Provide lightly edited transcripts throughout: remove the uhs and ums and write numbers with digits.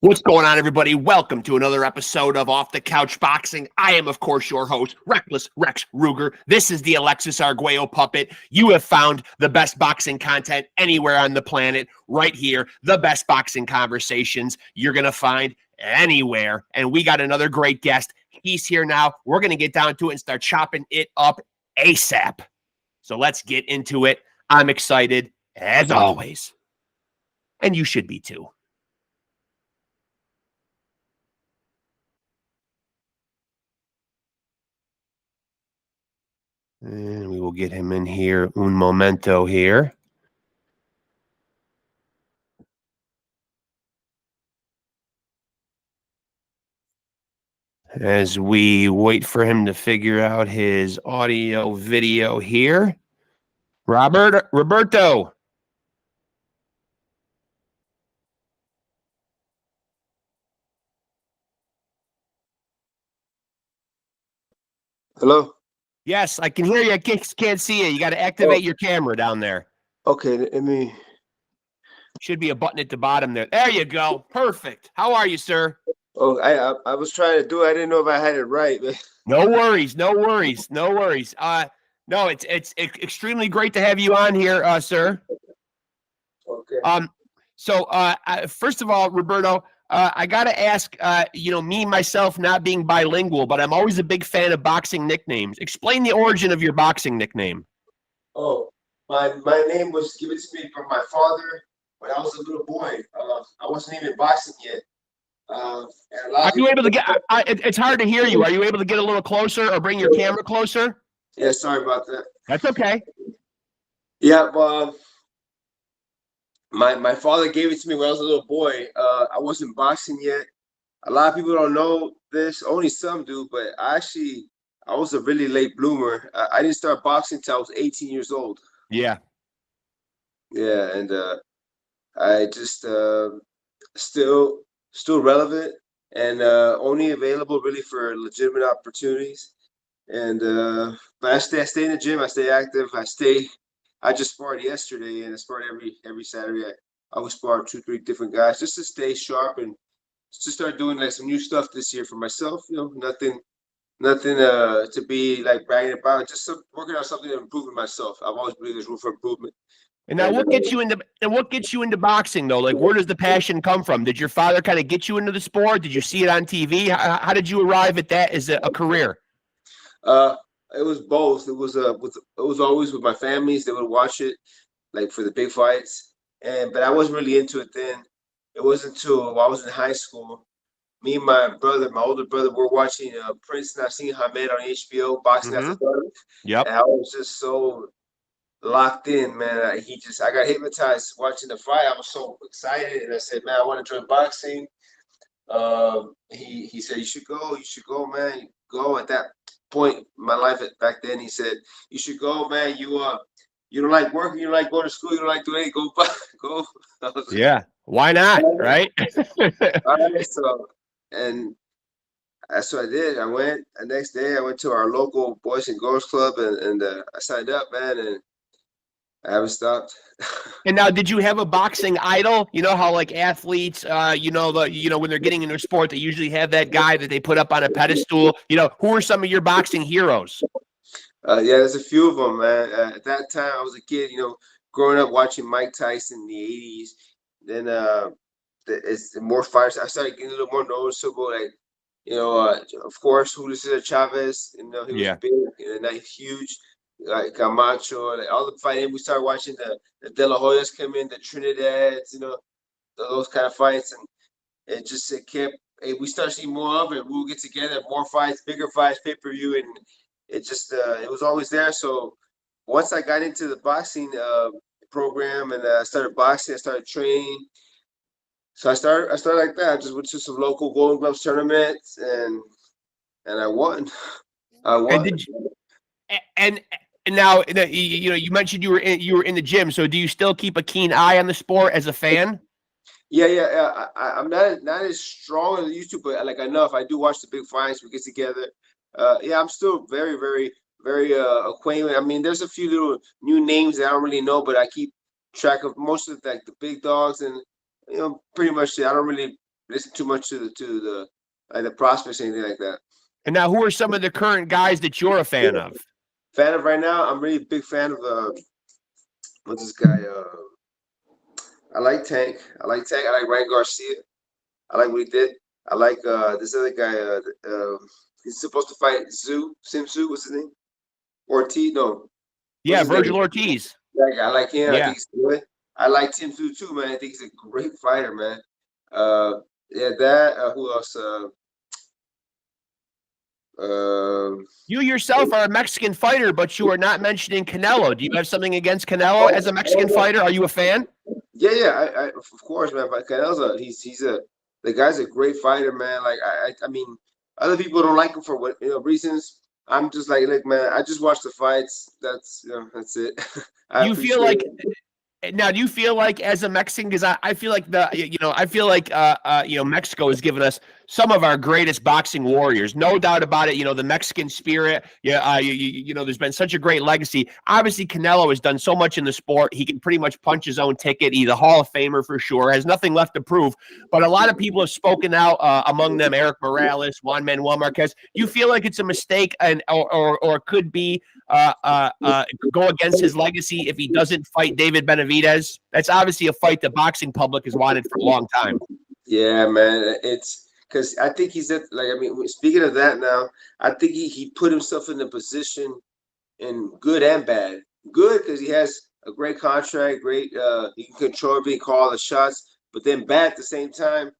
What's going on, everybody? Welcome to another episode of Off the Couch Boxing. I am, of course, your host, Reckless Rexx Ruger. This is the Alexis Arguello puppet. You have found the best boxing content anywhere on the planet right here. The best boxing conversations you're going to find anywhere. And we got another great guest. He's here now. We're going to get down to it and start chopping it up ASAP. So let's get into it. I'm excited, as always. And you should be too. And we will get him in here, un momento here. As we wait for him to figure out his audio video here. Roberto. Hello? Yes, I can hear you. I can't see you. You got to activate your camera down there. Okay, let me... Should be a button at the bottom there. There you go. Perfect. How are you, sir? Oh, I was trying to do it. I didn't know if I had it right. But... No worries. No, it's extremely great to have you on here, sir. Okay. So first of all, Roberto, I got to ask, me, myself, not being bilingual, but I'm always a big fan of boxing nicknames. Explain the origin of your boxing nickname. Oh, my name was given to me from my father when I was a little boy. I wasn't even boxing yet. Are you able to get, it's hard to hear you. Are you able to get a little closer or bring your camera closer? Yeah, sorry about that. That's okay. Yeah, well, my father gave it to me when I was a little boy. I wasn't boxing yet. A lot of people don't know this. Only some do, but I was a really late bloomer. I didn't start boxing until I was 18 years old. Yeah. Yeah, and I just still relevant and only available really for legitimate opportunities. And but I stay in the gym. I stay active. I just sparred yesterday, and I sparred every Saturday. I always spar 2-3 different guys just to stay sharp and to start doing like some new stuff this year for myself. Nothing to be like bragging about. Just working on something to improve myself. I've always believed there's room for improvement. And now, what gets you into boxing though? Like, where does the passion come from? Did your father kind of get you into the sport? Did you see it on TV? How did you arrive at that as a career? It was both. It was always with my families. They would watch it, like for the big fights, but I wasn't really into it then. It wasn't until I was in high school. Me and my older brother, were watching Prince Nassim Hamed on HBO, Boxing After Dark. Yep. And I was just so locked in, man. I got hypnotized watching the fight. I was so excited, and I said, man, I want to join boxing. He said, you should go, man. Go. At that point in my life back then, he said, you should go, man. You don't like working, you don't like going to school, you don't like doing anything, go. Yeah, why not, right? All right, so, and that's what I did. I went the next day. I went to our local Boys and Girls Club, and I signed up, man, and I haven't stopped. And now, did you have a boxing idol? You know how like athletes, when they're getting into a sport, they usually have that guy that they put up on a pedestal. Who are some of your boxing heroes? Yeah, there's a few of them, man. At that time, I was a kid, growing up watching Mike Tyson in the 80s. Then it's more fighters. I started getting a little more noticeable, like, of course, Julio Cesar Chavez. He was big and huge. Like Camacho, like all the fighting. We started watching the De La Hoyas come in, the Trinidads, those kind of fights, and it kept. We started seeing more of it. We would get together, more fights, bigger fights, pay-per-view, and it was always there. So once I got into the boxing program and I started boxing, I started training. So I started like that. I just went to some local Golden Gloves tournaments and I won. And now, you mentioned you were in the gym. So do you still keep a keen eye on the sport as a fan? Yeah. I'm not as strong as I used to, but like enough. I do watch the big fights. We get together. Yeah, I'm still very, very, very acquainted. I mean, there's a few little new names that I don't really know, but I keep track of most of the big dogs, and pretty much I don't really listen too much to the prospects or anything like that. And now, who are some of the current guys that you're a fan of? Fan of right now, I'm really a big fan of what's this guy? I like Tank. I like Ryan Garcia. I like what he did. I like this other guy. He's supposed to fight Sim Tzu. What's his name? Ortiz. No. Yeah, Virgil Ortiz. Like, I like him. Yeah. I think he's good. I like Tim Tzu too, man. I think he's a great fighter, man. Yeah, that. Who else? You yourself are a Mexican fighter, but you are not mentioning Canelo. Do you have something against Canelo as a Mexican fighter? Are you a fan? Yeah. I of course, man. But Canelo's the guy's a great fighter, man. Like I mean, other people don't like him for what reasons. I'm just like, look, man. I just watch the fights. That's it. You feel like. Now, do you feel like as a Mexican, because I feel like Mexico has given us some of our greatest boxing warriors, no doubt about it. The Mexican spirit, there's been such a great legacy. Obviously, Canelo has done so much in the sport. He can pretty much punch his own ticket. He's a Hall of Famer for sure, has nothing left to prove. But a lot of people have spoken out, among them Eric Morales, Juan Manuel Marquez. You feel like it's a mistake or could be go against his legacy if he doesn't fight David Benavidez? That's obviously a fight the boxing public has wanted for a long time. Yeah, man. It's because I think he's at, like, I mean, speaking of that now, I think he put himself in a position in good and bad. Good because he has a great contract, great he can control everything, call the shots, but then bad at the same time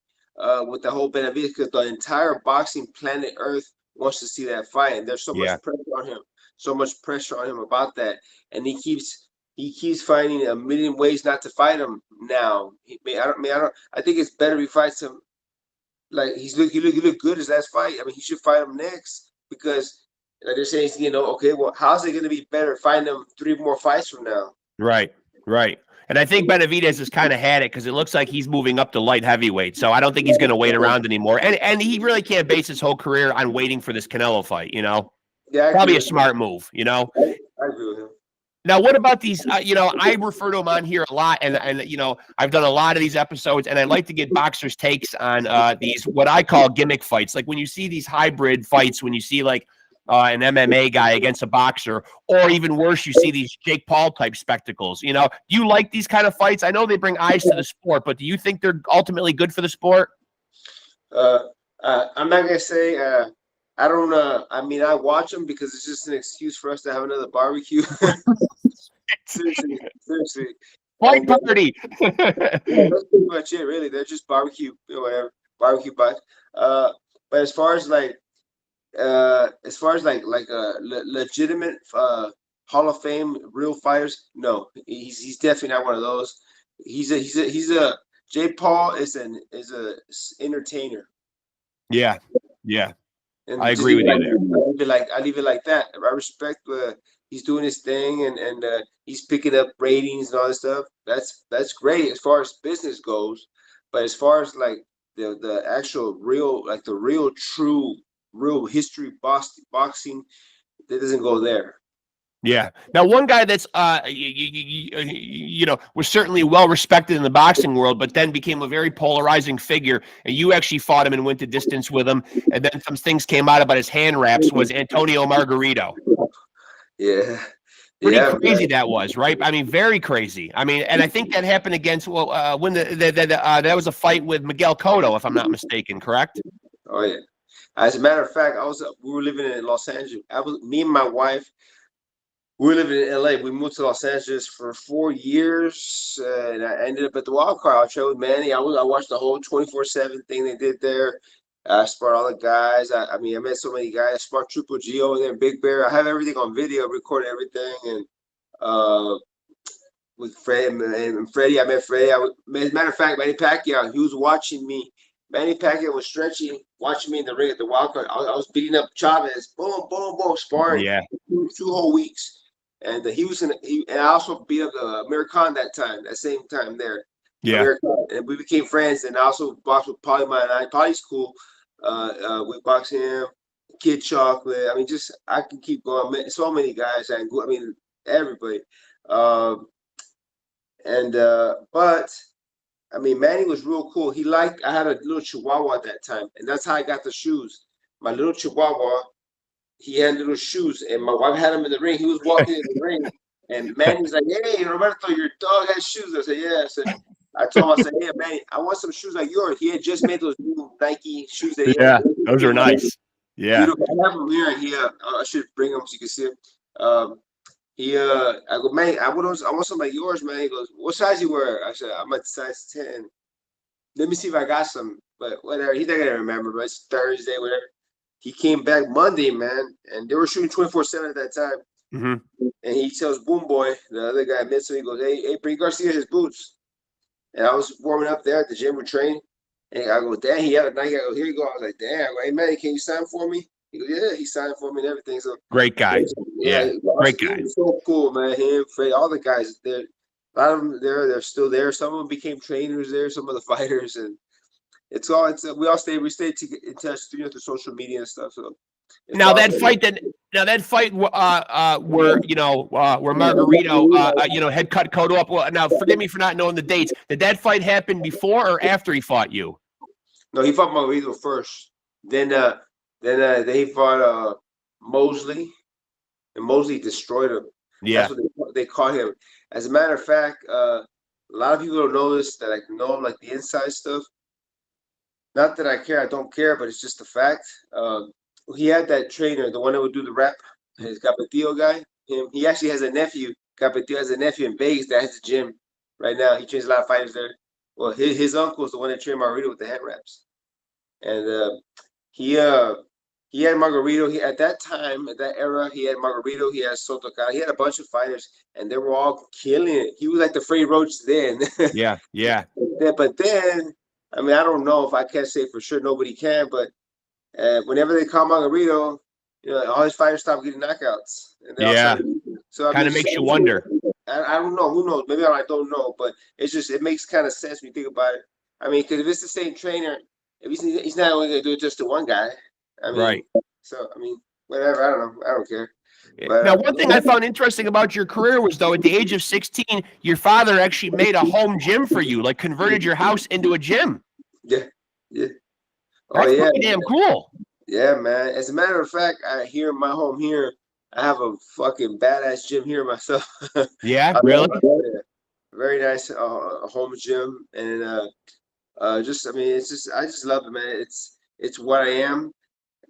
with the whole Benavidez, because the entire boxing planet Earth wants to see that fight, and there's so much pressure on him. So much pressure on him about that, and he keeps finding a million ways not to fight him now. I think it's better he fights him. Like he looked good his last fight. I mean, he should fight him next, because like they're saying, okay, well, how's it going to be better fighting him 3 more fights from now? Right. And I think Benavidez has kind of had it, because it looks like he's moving up to light heavyweight. So I don't think he's going to wait around anymore. And he really can't base his whole career on waiting for this Canelo fight. Yeah, probably a smart move. I agree with him. Now, what about these? I refer to them on here a lot, and I've done a lot of these episodes, and I like to get boxers' takes on these what I call gimmick fights. Like when you see these hybrid fights, when you see like an MMA guy against a boxer, or even worse, you see these Jake Paul type spectacles. Do you like these kind of fights? I know they bring eyes to the sport, but do you think they're ultimately good for the sport? I'm not gonna say. I don't know. I mean, I watch them because it's just an excuse for us to have another barbecue. seriously. Fight party. That's pretty much it, really. They're just barbecue, whatever, barbecue bites. But as far as legitimate Hall of Fame real fighters, no, he's definitely not one of those. He's a Jake Paul is a entertainer. Yeah. And I agree with you there. I leave it like that. I respect he's doing his thing, and he's picking up ratings and all this stuff. That's great as far as business goes. But as far as like the actual real, like the real true real history boxing, that doesn't go there. Yeah. Now, one guy that's was certainly well respected in the boxing world, but then became a very polarizing figure. And you actually fought him and went the distance with him. And then some things came out about his hand wraps. Was Antonio Margarito? Yeah. Pretty crazy that was, right? I mean, very crazy. I mean, and I think that happened against when that was a fight with Miguel Cotto, if I'm not mistaken, correct? Oh yeah. As a matter of fact, we were living in Los Angeles. Me and my wife. We were living in LA. We moved to Los Angeles for 4 years, and I ended up at the Wild Card. I trained with Manny. I watched the whole 24/7 thing they did there. I sparred all the guys. I met so many guys. I sparred Triple G over there, Big Bear. I have everything on video, recorded everything. And with Fred and Freddie, I met Freddie. As a matter of fact, Manny Pacquiao, he was watching me. Manny Pacquiao was stretching, watching me in the ring at the Wild Card. I was beating up Chavez. Boom, boom, boom, sparring. Yeah. 2 whole weeks. And and I also beat up Amir Khan that same time there. Yeah. And we became friends. And I also boxed with Paulie Mine. Paulie's cool. We boxed him, Kid Chocolate. I mean, I can keep going. So many guys. Everybody. But I mean, Manny was real cool. I had a little Chihuahua at that time, and that's how I got the shoes. My little Chihuahua, he had little shoes, and my wife had him in the ring. He was walking in the ring, and Manny's like, "Hey, Roberto, your dog has shoes." I said, "Yeah." I told him, I said, "Hey, Manny, I want some shoes like yours." He had just made those new Nike shoes that he had. Those are nice. Yeah. Beautiful. I have them here. I should bring them so you can see them. I go, "Man, I want some like yours, man." He goes, "What size you wear?" I said, "I'm at size 10. Let me see if I got some." But whatever. He's not gonna remember. But it's Thursday, whatever. He came back Monday, man, and they were shooting 24/7 at that time. Mm-hmm. And he tells Boom Boy, the other guy, Mitsu, he goes, "Hey, bring Garcia his boots." And I was warming up there at the gym with training. And I go, "Damn, he had a Nike." I go, "Here you go." I was like, "Damn." I go, "Hey, man, can you sign for me?" He goes, "Yeah." He signed for me and everything. So great guy. Yeah, great guy. So cool, man. Him, Fred, all the guys there. A lot of them they're still there. Some of them became trainers there. Some of the fighters, and we stayed in touch through social media and stuff. So now that fight where Margarito had cut Cotto up. Well, now forgive me for not knowing the dates. Did that fight happen before or after he fought you? No, he fought Margarito first. Then he fought Mosley, and Mosley destroyed him. Yeah, that's what they caught him. As a matter of fact, a lot of people don't know this, that I know like the inside stuff. Not that I care, I don't care, but it's just a fact. He had that trainer, the one that would do the rap, his Capetillo guy. He actually has a nephew. Capetillo has a nephew in Vegas that has a gym right now. He trains a lot of fighters there. Well, his uncle is the one that trained Margarito with the hand wraps, and he had Margarito. At that time, at that era, he had Margarito. He had Soto. He had a bunch of fighters, and they were all killing it. He was like the Freddie Roach then. Yeah. But then, I mean, I don't know if I can't say for sure. Nobody can, but whenever they call Margarito, all his fighters stop getting knockouts. And so kind of makes you wonder. I don't know. Who knows? Maybe I don't know, but it makes kind of sense when you think about it. I mean, because if it's the same trainer, if he's not only going to do it just to one guy. I mean, right. So, I mean, whatever. I don't know. I don't care. But, now, one thing I found interesting about your career was, though, at the age of 16, your father actually made a home gym for you, like converted your house into a gym. Yeah. That's pretty damn cool. Yeah, man. As a matter of fact, here in my home here, I have a fucking badass gym here myself. Yeah, really? Very nice home gym, and I just love it, man. It's what I am.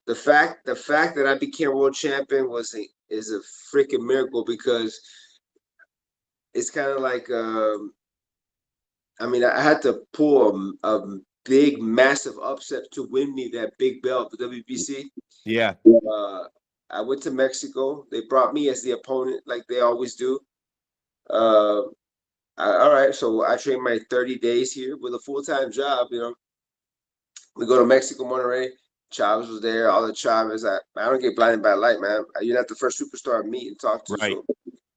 The fact that I became world champion is a freaking miracle, because it's kind of like I mean, I had to pull a big, massive upset to win me that big belt, the WBC. Yeah. I went to Mexico. They brought me as the opponent, like they always do. All right, so I trained my 30 days here with a full-time job. We go to Mexico, Monterrey. Chavez was there. All the Chavez. I don't get blinded by light, man. You're not the first superstar I meet and talk to. Right. So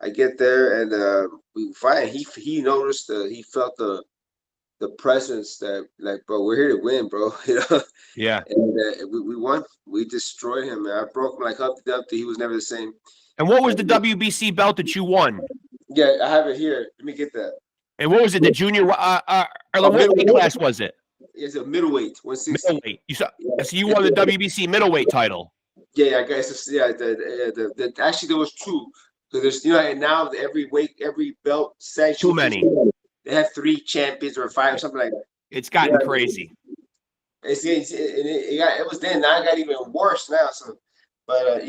I get there and we fight. He noticed. He felt the presence that, like, bro, we're here to win, bro. Yeah. And we won. We destroyed him, man. I broke him like Humpty Dumpty. He was never the same. And what was the WBC belt that you won? Yeah, I have it here. Let me get that. And what was it? The junior or the what weight class was it? It's a middleweight, 160. Middleweight. So you won the WBC middleweight title. Yeah, I guess. Yeah, actually there was two. Because there's and now every belt sanction. Too many. They have 3 champions or 5 or something like that. It's gotten crazy. It was then. Now it got even worse now. So, but I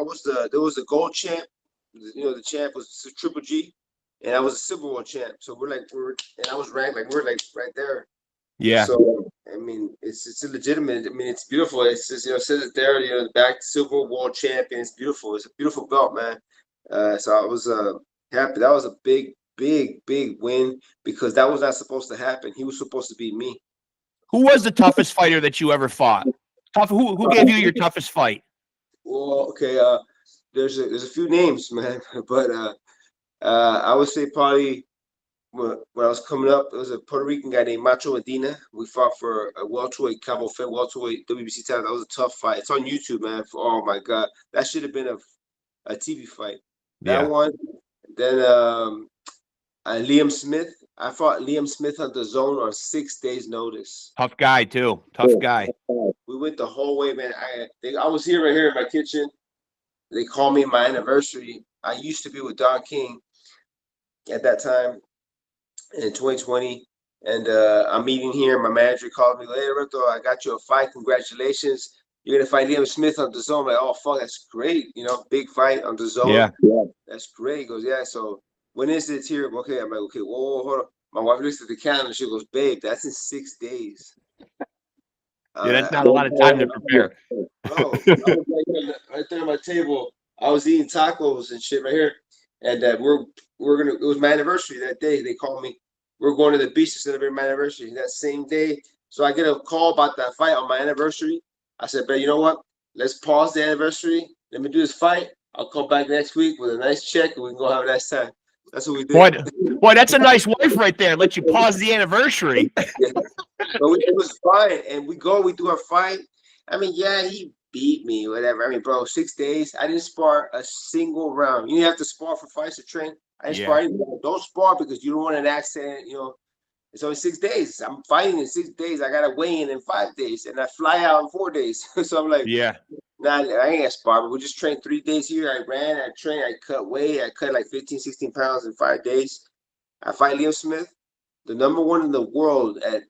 was there was the gold champ. The champ was Triple G, and I was a silver world champ. So and I was ranked we're like right there. Yeah. So I mean, it's legitimate. I mean, it's beautiful. It's just it says it there. The back silver world champion. It's beautiful. It's a beautiful belt, man. So I was happy. That was a big win, because that was not supposed to happen. He was supposed to beat me. Who was the toughest fighter that you ever fought? Who gave you your toughest fight? Well, okay. There's a few names, man, but I would say probably when I was coming up, there was a Puerto Rican guy named Macho Medina. We fought for a welterweight, Cabo Fed welterweight WBC title. That was a tough fight. It's on YouTube, man. Oh my God, that should have been a TV fight. That one. Then Liam Smith I fought Liam Smith on the zone on 6 days' notice. Tough guy too. Tough guy. We went the whole way, man. I was here right here in my kitchen. They called me my anniversary. I used to be with Don King at that time in 2020. And I'm eating here. My manager called me, hey, Roberto, I got you a fight. Congratulations. You're going to fight Liam Smith on the zone. I'm like, oh, fuck, that's great. You know, big fight on the zone. Yeah. That's great. He goes, yeah. So when is it here? Okay. I'm like, okay, whoa, hold on. My wife looks at the calendar. She goes, babe, that's in 6 days. Yeah, that's not a lot of time to prepare. Bro, I was right there on my table. I was eating tacos and shit right here. And we're gonna. It was my anniversary that day. They called me. We're going to the beach to celebrate my anniversary that same day. So I get a call about that fight on my anniversary. I said, but you know what? Let's pause the anniversary. Let me do this fight. I'll come back next week with a nice check and we can go have a nice time. That's what we did. Boy, that's a nice wife right there. Let you pause the anniversary. Yeah. But it was fine. And we do our fight. I mean, yeah, he beat me, whatever. I mean, bro, 6 days. I didn't spar a single round. You have to spar for fights to train. I didn't spar anything. Don't spar because you don't want an accident. You know, it's only 6 days. I'm fighting in 6 days. I got to weigh in 5 days. And I fly out in 4 days. So I'm like, nah, I ain't got spar. But we just trained 3 days here. I ran, I trained, I cut weight. I cut like 15, 16 pounds in 5 days. I fight Liam Smith, the #1 in the world at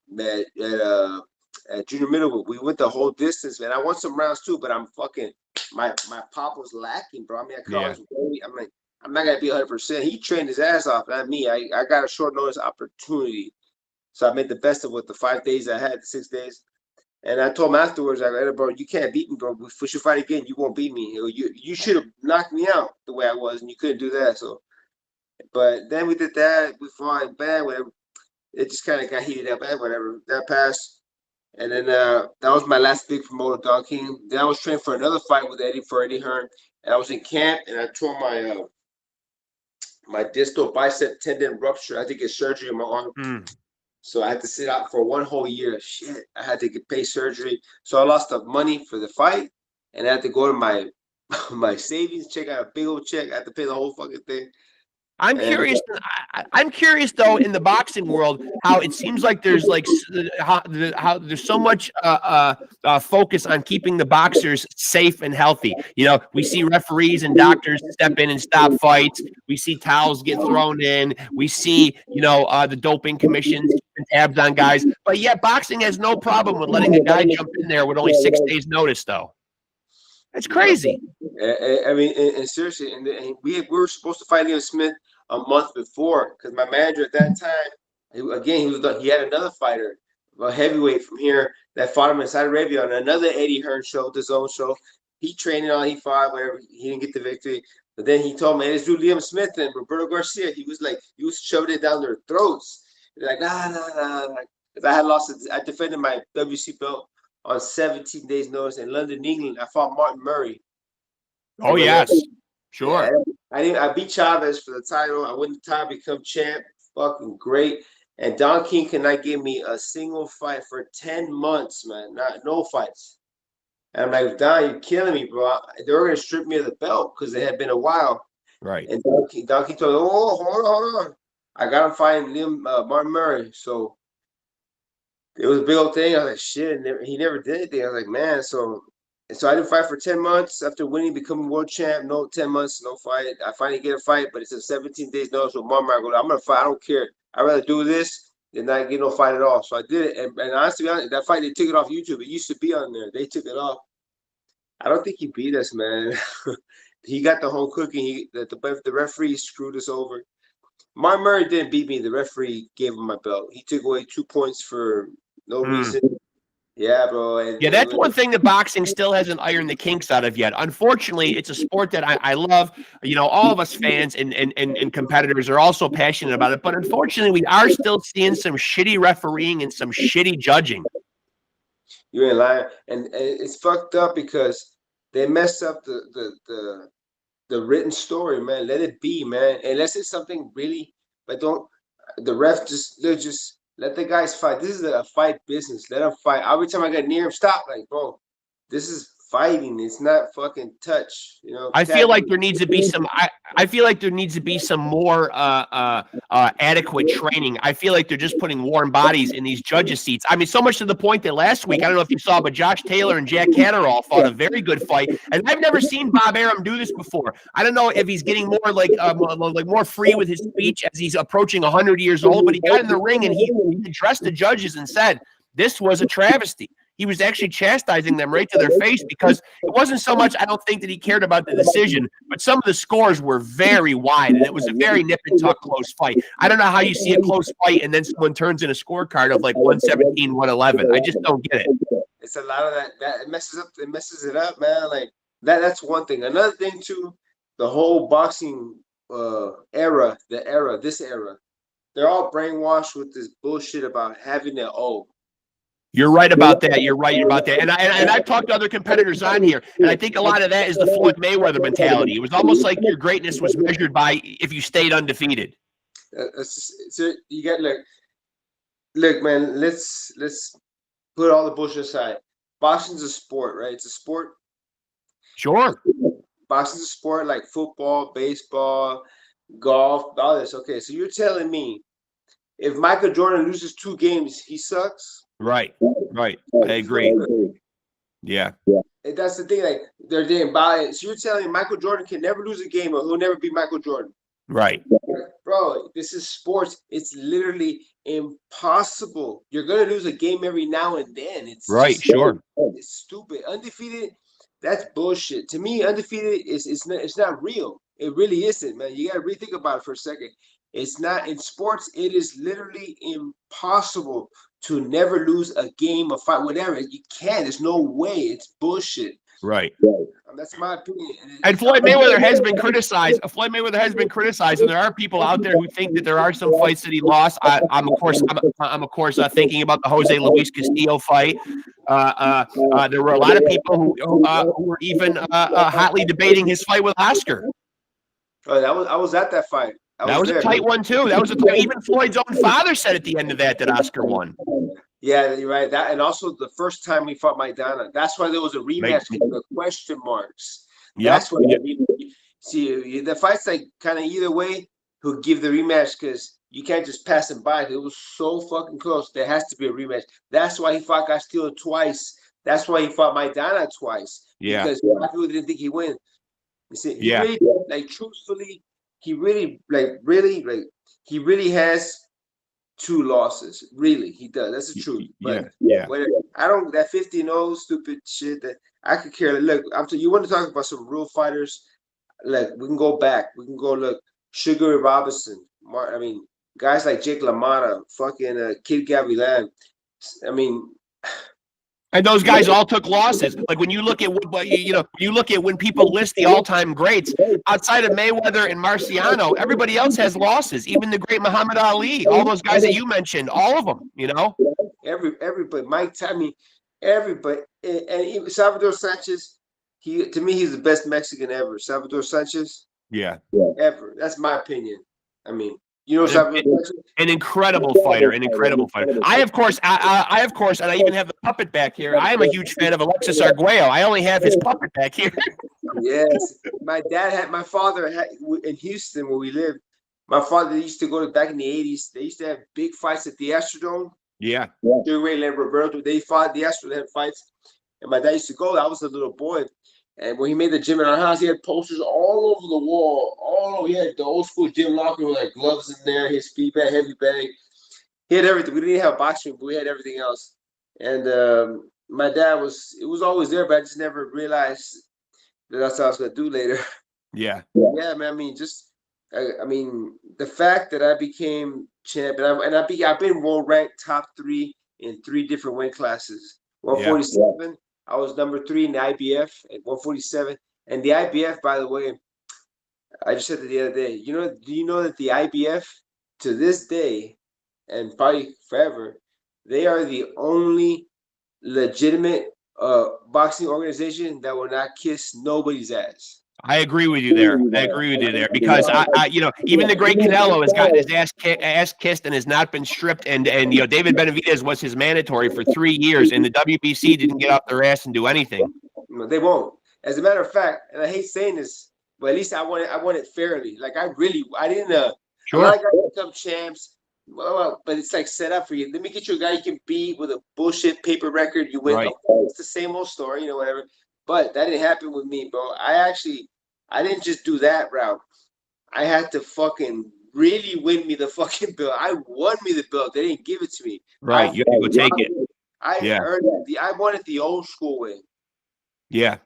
junior middleweight. We went the whole distance, man. I won some rounds too, but I'm fucking my pop was lacking, bro. I mean, I cut weight. I'm like, I'm not gonna be 100%. He trained his ass off, not me. I got a short notice opportunity, so I made the best of what the 5 days I had, 6 days. And I told him afterwards, I go, bro, you can't beat me, bro. If we should fight again, you won't beat me. You should have knocked me out the way I was, and you couldn't do that. So, but then we did that. We fought bad, whatever. It just kind of got heated up, whatever. That passed. And then that was my last big promoter, Don King. Then I was training for another fight with Eddie Hearn. And I was in camp, and I tore my distal bicep tendon rupture. I had to get surgery on my arm. So I had to sit out for 1 whole year. Shit, I had to get paid surgery. So I lost the money for the fight, and I had to go to my my savings, check out a big old check. I had to pay the whole fucking thing. I'm curious. I'm curious though, in the boxing world, how it seems like there's like how there's so much focus on keeping the boxers safe and healthy. You know, we see referees and doctors step in and stop fights. We see towels get thrown in. We see, you know, the doping commissions keeping tabs on guys. But yeah, boxing has no problem with letting a guy jump in there with only 6 days notice, though. That's crazy. I mean, and seriously, and we were supposed to fight Liam Smith a month before because my manager at that time, he had another fighter, a heavyweight from here that fought him in Saudi Arabia on another Eddie Hearn show, the Zone show. He trained on, he fought, whatever. He didn't get the victory. But then he told me, let's do Liam Smith and Roberto Garcia. He was shoving it down their throats. They're like, nah. Because I defended my WBC belt on 17 days notice in London, England. I fought Martin Murray. Oh, yes. Sure. Yeah, I beat Chavez for the title. I win the title, become champ. Fucking great. And Don King cannot give me a single fight for 10 months, man. No fights. And I'm like, Don, you're killing me, bro. They were going to strip me of the belt because it had been a while. Right. And Don King told me, oh, hold on. I got him fighting Martin Murray. So it was a big old thing. I was like, shit. He never did anything. I was like, man. So I didn't fight for 10 months after winning, becoming world champ. No 10 months, no fight. I finally get a fight, but it's a 17 days notice with Martin Murray. I go, I'm going to fight. I don't care. I'd rather do this than not get no fight at all. So I did it. And honestly, that fight, they took it off YouTube. It used to be on there. They took it off. I don't think he beat us, man. He got the home cooking. The referee screwed us over. Martin Murray didn't beat me. The referee gave him my belt. He took away 2 points for no reason. Yeah, bro. Yeah, that's one thing that boxing still hasn't ironed the kinks out of yet. Unfortunately, it's a sport that I love. You know, all of us fans and competitors are also passionate about it. But unfortunately, we are still seeing some shitty refereeing and some shitty judging. You ain't lying. And it's fucked up because they messed up the written story, man. Let it be, man. Unless it's something really, but don't the ref just let the guys fight. This is a fight business. Let them fight. Every time I get near him, stop. Like, bro, this is fighting. It's not fucking touch. You know, I feel like there needs to be some. I feel like there needs to be some more adequate training. I feel like they're just putting warm bodies in these judges' seats. I mean, so much to the point that last week, I don't know if you saw, but Josh Taylor and Jack Catterall fought a very good fight, and I've never seen Bob Arum do this before. I don't know if he's getting more like more free with his speech as he's approaching 100 years old, but he got in the ring and he addressed the judges and said, "This was a travesty." He was actually chastising them right to their face because it wasn't so much, I don't think, that he cared about the decision, but some of the scores were very wide, and it was a very nip-and-tuck close fight. I don't know how you see a close fight and then someone turns in a scorecard of like 117, 111. I just don't get it. It's a lot of that it messes it up, man. Like that's one thing. Another thing, too, the whole boxing era, this era, they're all brainwashed with this bullshit about having an O. You're right about that. You're right about that. And I've talked to other competitors on here, and I think a lot of that is the Floyd Mayweather mentality. It was almost like your greatness was measured by if you stayed undefeated. So you got look, man. Let's put all the bullshit aside. Boxing's a sport, right? It's a sport. Sure. Boxing's a sport like football, baseball, golf, all this. Okay, so you're telling me if Michael Jordan loses 2 games, he sucks? Right. I agree. Yeah. And that's the thing. Like they're getting by. So you're telling me Michael Jordan can never lose a game, or he'll never be Michael Jordan? Right. Bro, this is sports. It's literally impossible. You're gonna lose a game every now and then. It's right. Sure. It's stupid. Undefeated. That's bullshit. To me, undefeated it's not real. It really isn't, man. You gotta rethink about it for a second. It's not in sports. It is literally impossible to never lose a game, a fight, whatever. You can't. There's no way. It's bullshit. Right. That's my opinion. And Floyd Mayweather has been criticized. And there are people out there who think that there are some fights that he lost. I'm of course thinking about the Jose Luis Castillo fight. There were a lot of people who were even hotly debating his fight with Oscar. Oh, I was at that fight. That was a tight one too. Even Floyd's own father said at the end of that Oscar won. Yeah, you're right. That, and also the first time we fought Maidana, that's why there was a rematch with the question marks. That's what see the fight's like kind of either way who give the rematch because you can't just pass him by. It was so fucking close. There has to be a rematch. That's why he fought Castillo twice. That's why he fought Maidana twice. Yeah, because a lot of people didn't think he win. You see, he really, like truthfully, he really has 2 losses. Really, he does. That's the truth. But I don't that 50-0 stupid shit that I could care. Look, you want to talk about some real fighters? Like we can go back. We can go look. Sugar Ray Robinson. Guys like Jake LaMotta, fucking Kid Gavilan. And those guys all took losses. Like when you look at when people list the all-time greats outside of Mayweather and Marciano, everybody else has losses. Even the great Muhammad Ali, all those guys that you mentioned, all of them. Everybody, Mike Tyson, everybody, and even Salvador Sanchez. To me, he's the best Mexican ever. Salvador Sanchez. Yeah. Ever. That's my opinion. Salvador an incredible fighter, I of course, and I even have the puppet back here. I am a huge fan of Alexis Arguello. I only have his puppet back here. Yes, my father had in Houston where we lived. My father used to go back in the 80s. They used to have big fights at the Astrodome. Yeah. During Roberto, they fought the Astrodome, had fights, and my dad used to go. I was a little boy. And when he made the gym in our house, he had posters all over the wall. He had the old school gym locker with like gloves in there, his feet bag, heavy bag. He had everything. We didn't have boxing, but we had everything else. And my dad it was always there, but I just never realized that that's what I was gonna do later. Yeah. Yeah, man. The fact that I became champion, and I've been world ranked top 3 in 3 different weight classes. 147. Yeah. I was number 3 in the IBF at 147. And the IBF, by the way, I just said it the other day. Do you know that the IBF, to this day, and probably forever, they are the only legitimate boxing organization that will not kiss nobody's ass. I agree with you there. Because even the great Canelo has gotten his ass kissed and has not been stripped. And David Benavidez was his mandatory for 3 years, and the WBC didn't get off their ass and do anything. They won't. As a matter of fact, and I hate saying this, but at least I want it fairly. Like I didn't. A lot of guys become champs, well, but it's like set up for you. Let me get you a guy you can beat with a bullshit paper record. You win. Right. Okay, it's the same old story, whatever. But that didn't happen with me, bro. I didn't just do that route. I had to fucking really win me the fucking belt. I won me the belt. They didn't give it to me. Right. You had to go take it. I earned it. I won it the old school way. Yeah.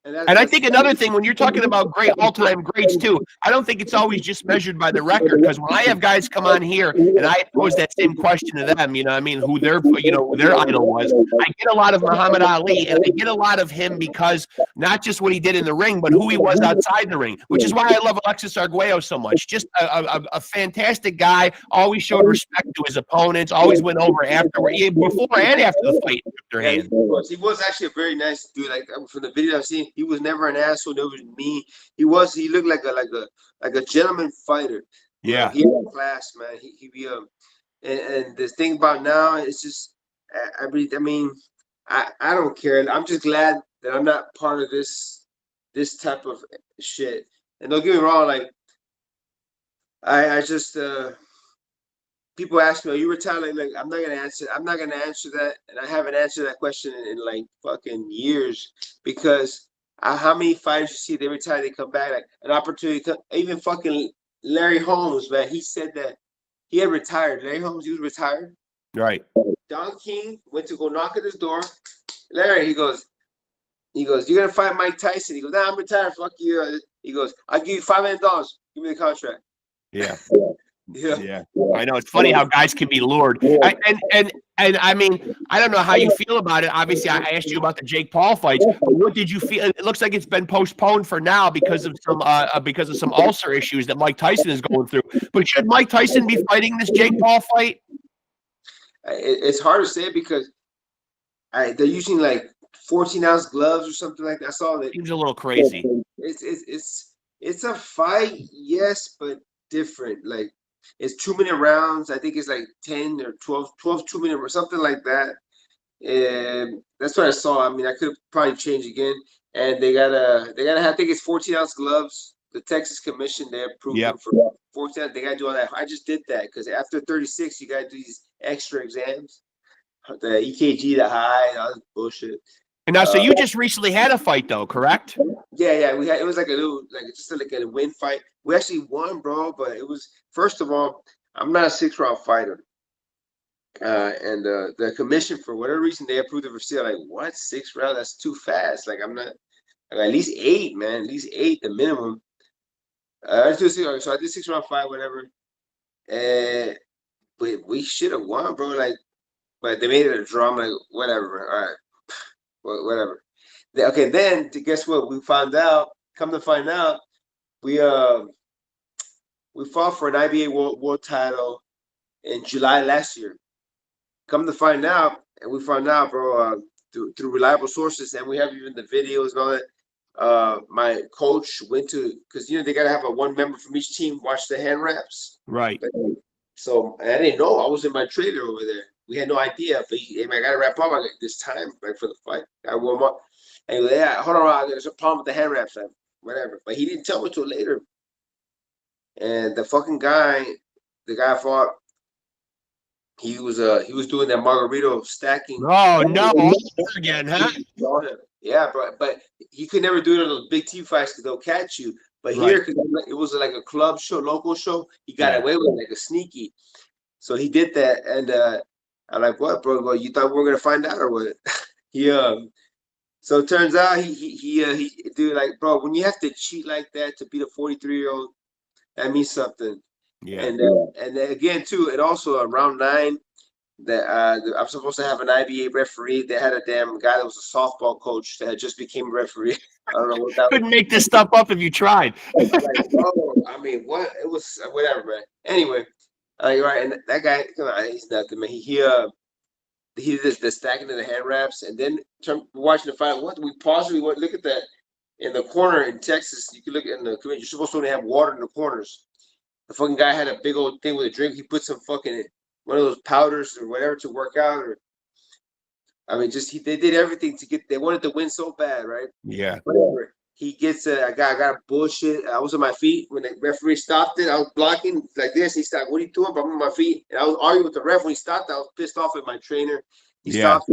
And I think another thing, when you're talking about great all-time greats too, I don't think it's always just measured by the record. Because when I have guys come on here and I pose that same question to them, who their idol was, I get a lot of Muhammad Ali, and I get a lot of him because not just what he did in the ring, but who he was outside the ring, which is why I love Alexis Arguello so much. Just a fantastic guy, always showed respect to his opponents, always went over afterward, before and after the fight, shook their hand. He was actually a very nice dude. Like from the video I've seen, he was never an asshole, never mean. He looked like a gentleman fighter. Yeah, he had class, man. And the thing about now, it's just I don't care. I'm just glad that I'm not part of this type of shit. And don't get me wrong, like I just people ask me, "Are you retired?" Like I'm not gonna answer that, and I haven't answered that question in like fucking years, because how many fighters you see, they retire, they come back, like an opportunity. Even fucking Larry Holmes, man, he said that he had retired. Larry Holmes, he was retired. Right. Don King went to go knock at his door. Larry, he goes, you're gonna fight Mike Tyson. He goes, nah, I'm retired. Fuck you. He goes, I'll give you $5 million. Give me the contract. Yeah. Yeah. I know. It's funny how guys can be lured. And I mean, I don't know how you feel about it. Obviously, I asked you about the Jake Paul fights. But what did you feel? It looks like it's been postponed for now because of some ulcer issues that Mike Tyson is going through. But should Mike Tyson be fighting this Jake Paul fight? It's hard to say because they're using like 14-ounce gloves or something like that. I saw that. Seems a little crazy. It's a fight, yes, but different. Like, it's 2-minute rounds. I think it's like 10 or 12 2-minute or something like that. And that's what I saw. I mean, I could probably change again. And they gotta have, I think it's 14-ounce gloves. The Texas Commission, they approved them for 14. They gotta do all that. I just did that because after 36, you gotta do these extra exams. The EKG, the high, all this bullshit. And now, so you just recently had a fight, though, correct? Yeah. We had, it was like a little, like a win fight. We actually won, bro. But it was, first of all, I'm not a 6-round fighter, and the commission, for whatever reason, they approved it for sale. Like, what, 6 rounds? That's too fast. Like, I'm not. Like, at least 8, man. At least 8, the minimum. So I did 6-round fight, whatever. But we should have won, bro. Like, but they made it a draw. I'm like, whatever. All right. Whatever. Okay, then guess what? We found out. Come to find out, we fought for an IBA world title in July last year. Come to find out, and we found out, bro, through reliable sources, and we have even the videos and all that. My coach went to, because they gotta have one member from each team watch the hand wraps. Right. So I didn't know. I was in my trailer over there. We had no idea, but I got to wrap up this time, right, for the fight. I warm up. And he goes, yeah, hold on, there's a problem with the hand wraps, whatever. But he didn't tell me till later. And the fucking guy, the guy I fought, he was doing that Margarito stacking. Oh no, again, huh? Yeah, bro. But he could never do it on those big team fights because they'll catch you. But here, because it was like a club show, local show, he got away with it, like a sneaky. So he did that, and I'm like, what, bro? Well, you thought we were gonna find out or what? So it turns out he dude, like, bro, when you have to cheat like that to beat a 43-year-old, that means something. Yeah. And then again too, and also round 9, that I'm supposed to have an IBA referee. They had a damn guy that was a softball coach that had just became a referee. I don't know what that couldn't make this stuff up if you tried. Like, bro, I mean, what? It was whatever, man. Anyway. Right, and that guy, come on, he's nothing, man. He did the stacking of the hand wraps, and then watching the fight. What we paused, we went look at that in the corner in Texas. You can look in the. You're supposed to only have water in the corners. The fucking guy had a big old thing with a drink. He put some fucking one of those powders or whatever to work out. Or I mean, they did everything to get. They wanted to win so bad, right? Yeah. Whatever. He gets I got bullshit. I was on my feet when the referee stopped it. I was blocking like this. He stopped. What are you doing? I'm on my feet, and I was arguing with the ref when he stopped. I was pissed off at my trainer. He stopped.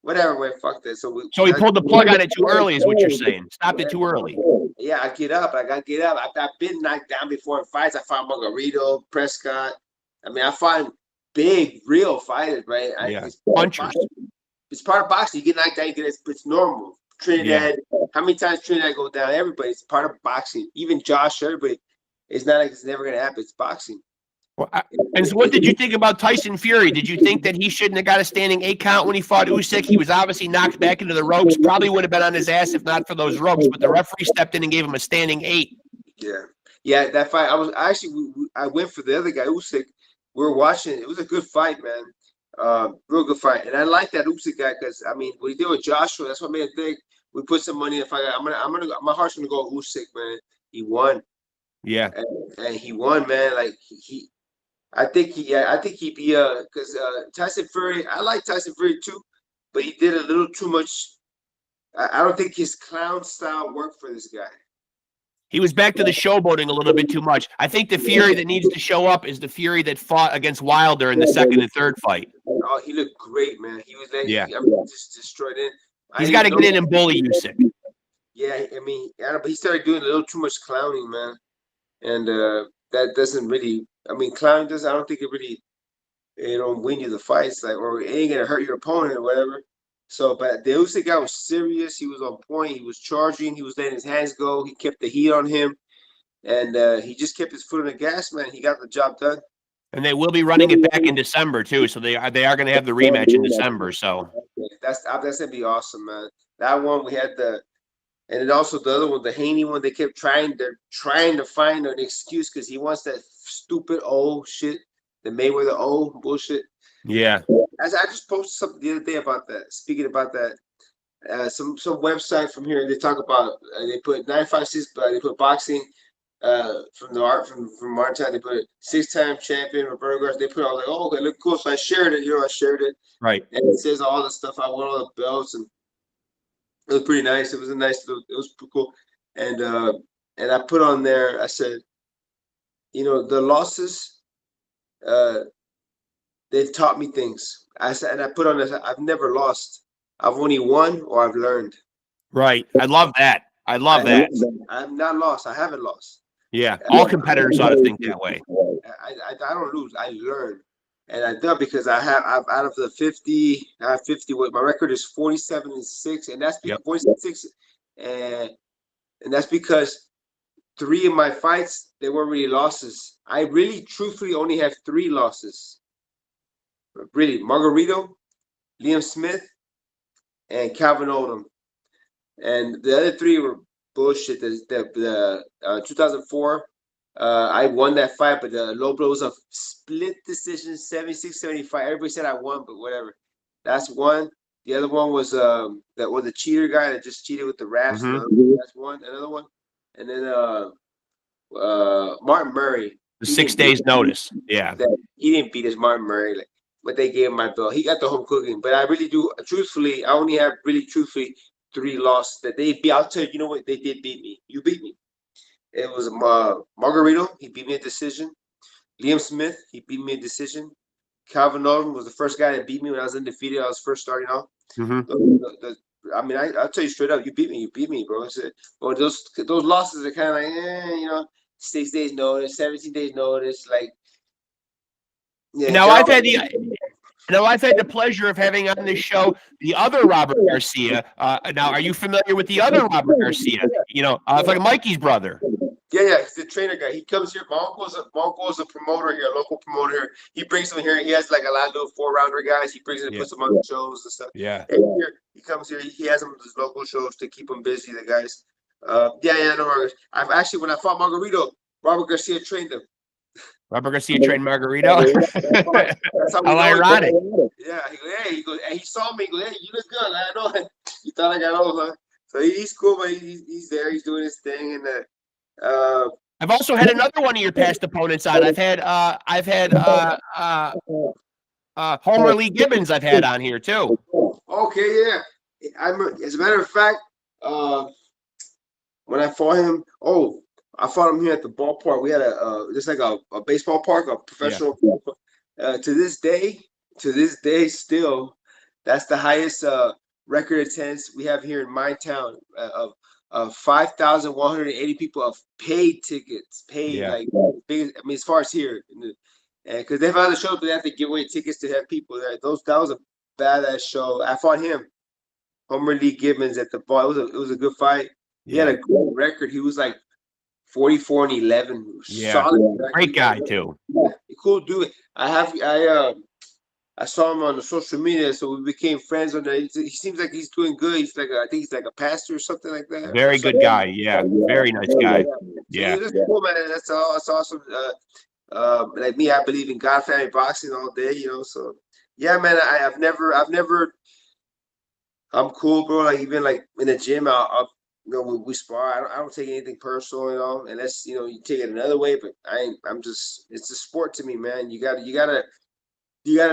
Whatever, man. Fuck that. So he pulled the plug on it too early, is what you're saying. Stopped it too early. Yeah, I get up. I gotta get up. I've been knocked down before in fights. I fought Margarito, Prescott. I mean, I fought big, real fighters, right? Punchers. It's part of boxing. You get knocked down, it's normal. Trinidad, how many times Trinidad go down? Everybody, it's part of boxing. Even Josh, everybody. It's not like it's never gonna happen. It's boxing. Well, and so what did you think about Tyson Fury? Did you think that he shouldn't have got a standing 8 count when he fought Usyk? He was obviously knocked back into the ropes. Probably would have been on his ass if not for those ropes, but the referee stepped in and gave him a standing 8. Yeah, that fight. I went for the other guy, Usyk. We were watching. It was a good fight, man. Real good fight, and I like that Usyk guy because I mean, what he did with Joshua, that's what made it think. We put some money in the fight. My heart's gonna go Usyk, man. He won. Yeah, and he won, man. Like I think he be because Tyson Fury. I like Tyson Fury too, but he did a little too much. I don't think his clown style worked for this guy. He was back to the showboating a little bit too much. I think the Fury that needs to show up is the Fury that fought against Wilder in the second and third fight. Oh, he looked great, man. He was like, just destroyed it. He's got to get in and bully Usyk. Yeah, I mean, but he started doing a little too much clowning, man, and that doesn't really. I mean, clowning does. I don't think it really, win you the fights, like, or it ain't gonna hurt your opponent or whatever. So, but the Usyk guy was serious. He was on point. He was charging. He was letting his hands go. He kept the heat on him, and he just kept his foot on the gas, man. He got the job done. And they will be running it back in December too. So they are going to have the rematch in December. So that's gonna be awesome, man. That one we had and then also the other one, the Haney one. They kept trying to find an excuse because he wants that stupid old shit, the Mayweather old bullshit. Yeah. I just posted something the other day about that. Speaking about that, some website from here, they talk about they put 956, but they put boxing from Martin. They put 6-time champion Roberto Garcia. They put all like, oh, okay, look cool. So I shared it. I shared it. Right. And it says all the stuff. I won all the belts, and it was pretty nice. It was a nice. It was pretty cool. And I put on there. I said, the losses, they've taught me things. I said, and I put on this. I've never lost. I've only won or I've learned. Right. I love that. I love that. I've not lost. I haven't lost. Yeah. All competitors ought to think that way. I don't lose. I learn. And I done because I've out of the 50, I have 50. My record is 47-6, and that's 47-6, and that's because 3 of my fights they were really losses. I really, truthfully, only have 3 losses. Really, Margarito, Liam Smith, and Calvin Oldham, and the other 3 were bullshit. The 2004. I won that fight, but the low blow was a split decision, 76-75. Everybody said I won, but whatever. That's one. The other one was the cheater guy that just cheated with the raps. Mm-hmm. That's one. Another one, and then Martin Murray. The 6 days notice. Yeah. He didn't beat us, Martin Murray. But they gave him my belt. He got the home cooking. But I really do, truthfully, I only have 3 losses that they beat. I'll tell you, you know what? They did beat me. You beat me. It was Margarito. He beat me a decision. Liam Smith. He beat me a decision. Calvin Oldham was the first guy that beat me when I was undefeated. I was first starting off. Mm-hmm. I mean, I'll tell you straight up. You beat me, bro. I said, but those losses are kind of like, 6 days notice, 17 days notice. Like, yeah. Now I've had the pleasure of having on this show the other Robert Garcia. Now, are you familiar with the other Robert Garcia? It's like Mikey's brother. Yeah, he's the trainer guy. He comes here. My uncle's a promoter here, a local promoter here. He brings them here. He has like a lot of little 4-rounder guys. He brings them and puts them on shows and stuff. Yeah. And he comes here. He has them at his local shows to keep them busy. The guys. No. I've actually, when I fought Margarito, Robert Garcia trained him. Robert Garcia trained Margarito. That's how how ironic. Yeah, he goes, and he saw me. He goes, hey, you look good. I know. You thought I got old, huh? So he's cool, but he's there. He's doing his thing, and I've also had another one of your past opponents on. I've had Homer Lee Gibbons. I've had on here too. Okay, yeah. As a matter of fact, when I fought him, I fought him here at the ballpark. We had just like a baseball park, a professional. Yeah. To this day, still, that's the highest record attendance we have here in my town of 5,180 people of paid tickets, like big. I mean, as far as here, and because they've other shows, but they have to give away tickets to have people there. That was a badass show. I fought him, Homer Lee Gibbons, at the ball. It was a good fight. He had a great record. He was like 44-11. Solid. Great guy too. Yeah, cool dude. I saw him on the social media, so we became friends on there. He seems like he's doing good. He's like I think he's like a pastor or something like that. Very good guy. Yeah, very nice guy. Yeah, that's cool, man. That's awesome. Like me, I believe in God, family, boxing all day. You know, so yeah, man. I've never. I'm cool, bro. Like even like in the gym, I'll we spar. I don't take anything personal, you know, unless you take it another way. But I'm just. It's a sport to me, man. You gotta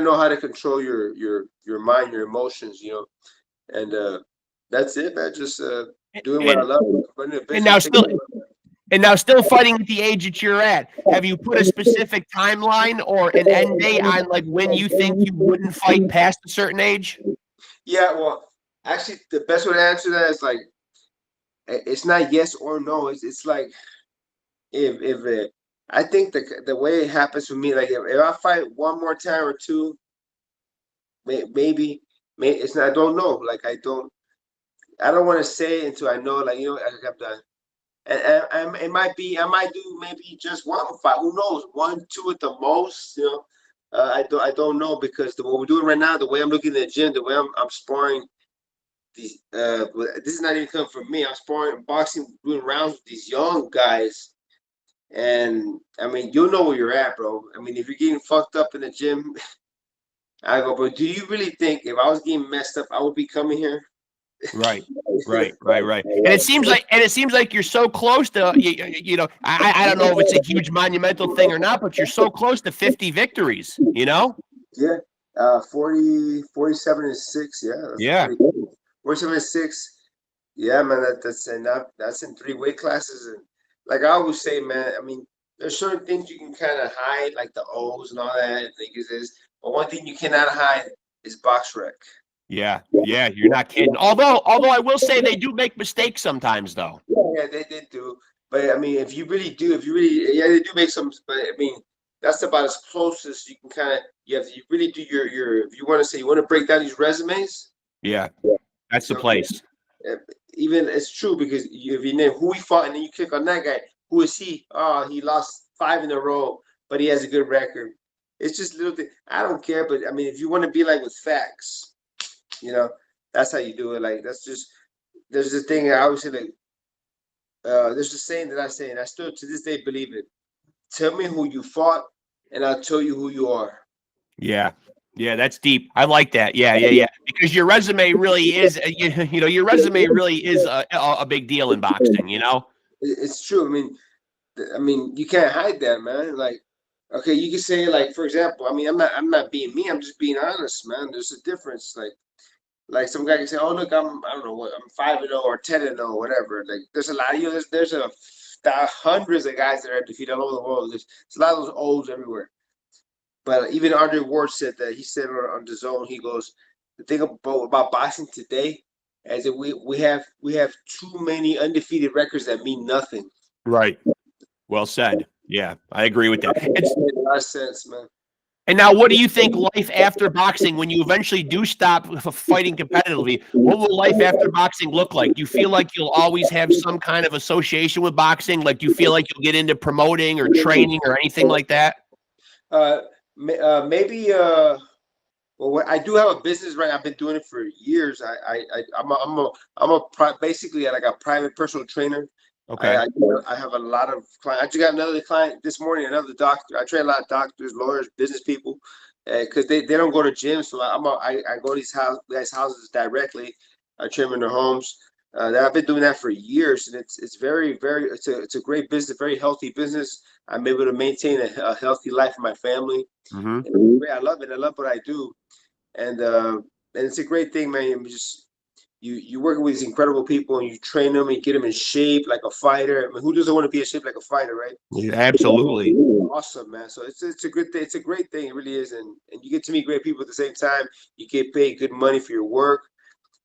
know how to control your mind, your emotions, and that's it, man. Just doing what I love. And now still fighting at the age that you're at. Have you put a specific timeline or an end date on like when you think you wouldn't fight past a certain age? Yeah, well, actually, the best way to answer that is like, it's not yes or no. It's like if I think the way it happens for me, like if I fight one more time or two, maybe it's not. I don't know. Like I don't want to say it until I know. Like I've done. And it might be I might do maybe just one fight. Who knows? 1, 2 at the most. I don't know because what we're doing right now, the way I'm looking at the gym, the way I'm sparring. This is not even coming from me. I'm sparring boxing, doing rounds with these young guys. And I mean, you'll know where you're at, bro. I mean, if you're getting fucked up in the gym, I go, bro, do you really think if I was getting messed up, I would be coming here? Right. And it seems like you're so close to, I don't know if it's a huge monumental thing or not, but you're so close to 50 victories, Yeah. 47-6. Yeah. 47-6. Yeah, man. That's enough. That's in 3 weight classes. And like I always say, man, I mean, there's certain things you can kind of hide, like the O's and all that. But one thing you cannot hide is box rec. Yeah, you're not kidding. Although I will say they do make mistakes sometimes, though. Yeah, they do. But I mean, if you really, they do make some. But I mean, that's about as close as you can kind of. You really do your. If you want to break down these resumes. Yeah, that's the place. Even it's true because if you name who he fought and then you click on that guy, who is he? Oh, he lost 5 in a row, but he has a good record. It's just little thing. I don't care, but I mean, if you want to be like with facts. That's how you do it. Like there's this thing I always say, like there's a saying that I say, and I still to this day believe it. Tell me who you fought, and I'll tell you who you are. Yeah, that's deep. I like that. Yeah. Because your resume really is, your resume really is a big deal in boxing. It's true. I mean, you can't hide that, man. Like, okay, you can say, like, for example, I mean, I'm not being me. I'm just being honest, man. There's a difference, like some guy can say, "Oh, look, I don't know what, I'm 5-0 or 10-0, whatever." Like, there's a lot of there's hundreds of guys that are defeated all over the world. There's a lot of those O's everywhere. But even Andre Ward said that. He said on the zone, he goes, "The thing about boxing today is that we have too many undefeated records that mean nothing." Right. Well said. Yeah, I agree with that. It makes a lot of sense, man. And now, what do you think life after boxing, when you eventually do stop fighting competitively, what will life after boxing look like? Do you feel like you'll always have some kind of association with boxing? Like, do you feel like you'll get into promoting or training or anything like that? Maybe. Well, I do have a business, right? I've been doing it for years. I'm basically like a private personal trainer. Okay. I have a lot of clients. I just got another client this morning, another doctor. I train a lot of doctors, lawyers, business people, because they don't go to gyms. So I go to these guys' houses directly. I train them in their homes. I've been doing that for years, and it's very, very. It's a great business, very healthy business. I'm able to maintain a healthy life for my family. Mm-hmm. I love it. I love what I do, and and it's a great thing, man. You working with these incredible people, and you train them and you get them in shape like a fighter. I mean, who doesn't want to be in shape like a fighter, right? Yeah, absolutely. Awesome, man. So it's a good thing. It's a great thing. It really is, and you get to meet great people at the same time. You get paid good money for your work,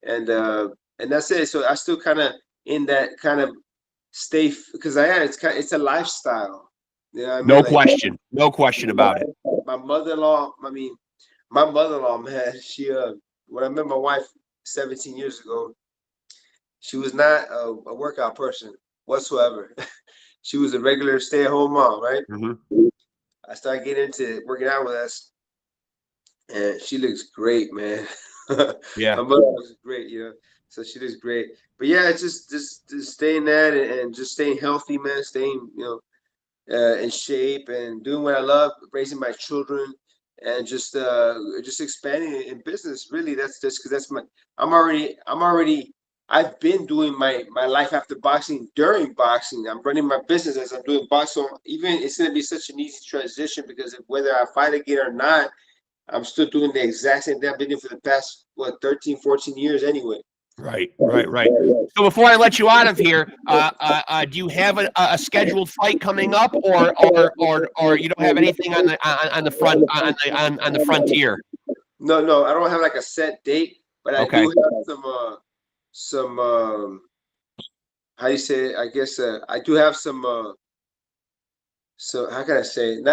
and that's it. So I still kind of in that kind of stay because it's a lifestyle. You know what I mean? No question. No question about it. My mother-in-law, man, she when I met my wife 17 years ago, she was not a workout person whatsoever. She was a regular stay-at-home mom, right? Mm-hmm. I started getting into working out with us, and she looks great, man. Yeah. My mother looks great, you know. So she looks great. But yeah, it's just staying that and just staying healthy, man. Staying, in shape and doing what I love, raising my children, and just expanding in business. Really, that's just because I've been doing my life after boxing during boxing. I'm running my business as I'm doing boxing. So even it's gonna be such an easy transition because whether I fight again or not, I'm still doing the exact same thing I've been doing for the past 13, 14 years anyway. Right. So before I let you out of here, do you have a scheduled fight coming up, or you don't have anything on the frontier? No, I don't have like a set date, but I do have some how do you say it? I guess I do have some so how can I say it?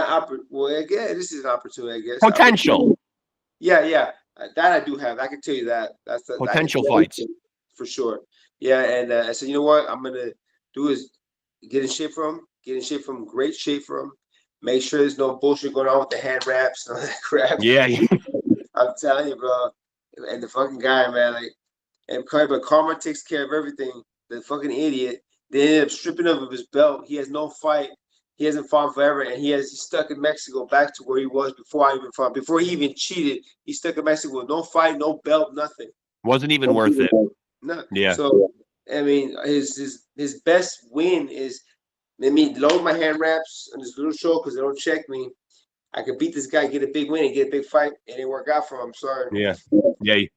Well, again, this is an opportunity, I guess. Potential. Yeah. That I do have. I can tell you that. That's the potential fights for sure. Yeah, and I said, you know what I'm gonna do is get in shape for him, great shape for him. Make sure there's no bullshit going on with the hand wraps and all that crap. Yeah. I'm telling you, bro. And the fucking guy, man, but Karma takes care of everything. The fucking idiot. They ended up stripping him of his belt. He has no fight. He hasn't fought forever, and he's stuck in Mexico back to where he was before I even fought. Before he even cheated, he's stuck in Mexico with no fight, no belt, nothing. Wasn't even worth it. No. Yeah. So I mean, his best win is load my hand wraps on this little show because they don't check me. I could beat this guy, get a big win, and get a big fight, and it work out for him. Sorry. Yeah.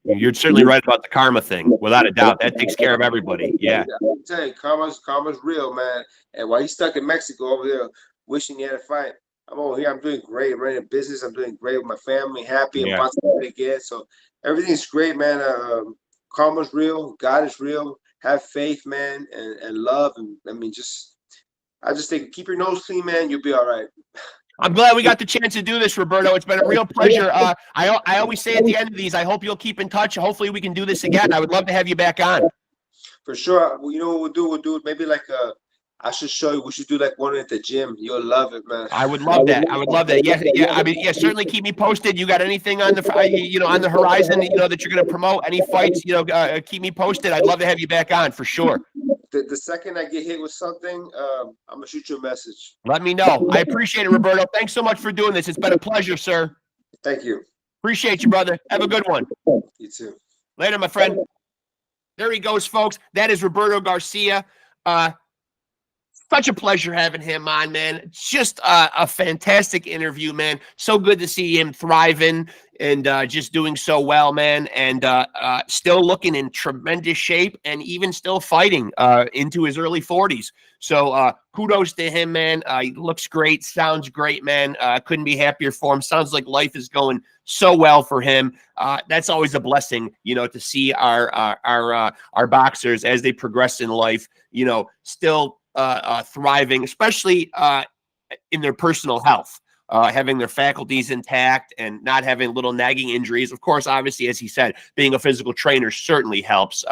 You're certainly right about the karma thing, without a doubt. That takes care of everybody. Yeah. I'm telling you, karma's real, man. And while he's stuck in Mexico over there, wishing he had a fight, I'm over here. I'm doing great. I'm running a business. I'm doing great with my family. Happy. I'm about to fight again. So everything's great, man. Karma's real. God is real. Have faith, man, and love. And I just think keep your nose clean, man. You'll be all right. I'm glad we got the chance to do this, Roberto. It's been a real pleasure. I always say at the end of these, I hope you'll keep in touch. Hopefully we can do this again. I would love to have you back on. For sure. Well, you know what we'll do? We'll do it maybe like I should show you. We should do like one at the gym. You'll love it, man. I would love that. Yeah. I mean, yeah. Certainly keep me posted. You got anything on the on the horizon? That you're going to promote any fights? Keep me posted. I'd love to have you back on for sure. The second I get hit with something, I'm gonna shoot you a message. Let me know. I appreciate it, Roberto. Thanks so much for doing this. It's been a pleasure, sir. Thank you. Appreciate you, brother. Have a good one. You too. Later, my friend. There he goes, folks. That is Roberto Garcia. Such a pleasure having him on, man. Just a fantastic interview, man. So good to see him thriving and just doing so well, man. And still looking in tremendous shape and even still fighting into his early 40s. So kudos to him, man. He looks great. Sounds great, man. Couldn't be happier for him. Sounds like life is going so well for him. That's always a blessing, to see our boxers as they progress in life, still thriving, especially in their personal health, having their faculties intact and not having little nagging injuries. Of course, obviously, as he said, being a physical trainer certainly helps.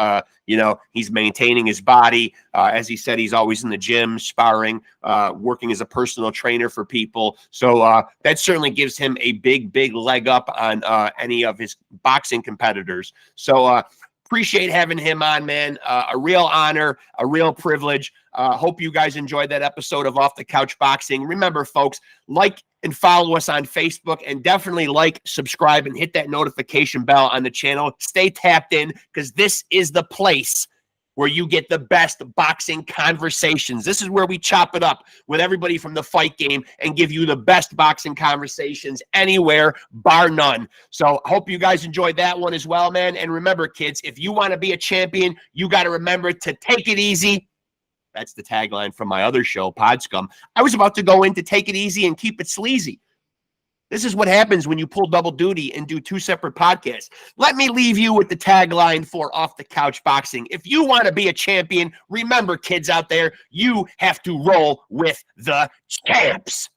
He's maintaining his body. As he said, he's always in the gym, sparring, working as a personal trainer for people. So that certainly gives him a big leg up on any of his boxing competitors. So appreciate having him on, man. A real honor, a real privilege. Hope you guys enjoyed that episode of Off the Couch Boxing. Remember, folks, like and follow us on Facebook, and definitely like, subscribe, and hit that notification bell on the channel. Stay tapped in because this is the place where you get the best boxing conversations. This is where we chop it up with everybody from the fight game and give you the best boxing conversations anywhere, bar none. So I hope you guys enjoyed that one as well, man. And remember, kids, if you want to be a champion, you got to remember to take it easy. That's the tagline from my other show, Podscum. I was about to go in to take it easy and keep it sleazy. This is what happens when you pull double duty and do 2 separate podcasts. Let me leave you with the tagline for Off the Couch Boxing. If you want to be a champion, remember, kids out there, you have to roll with the champs.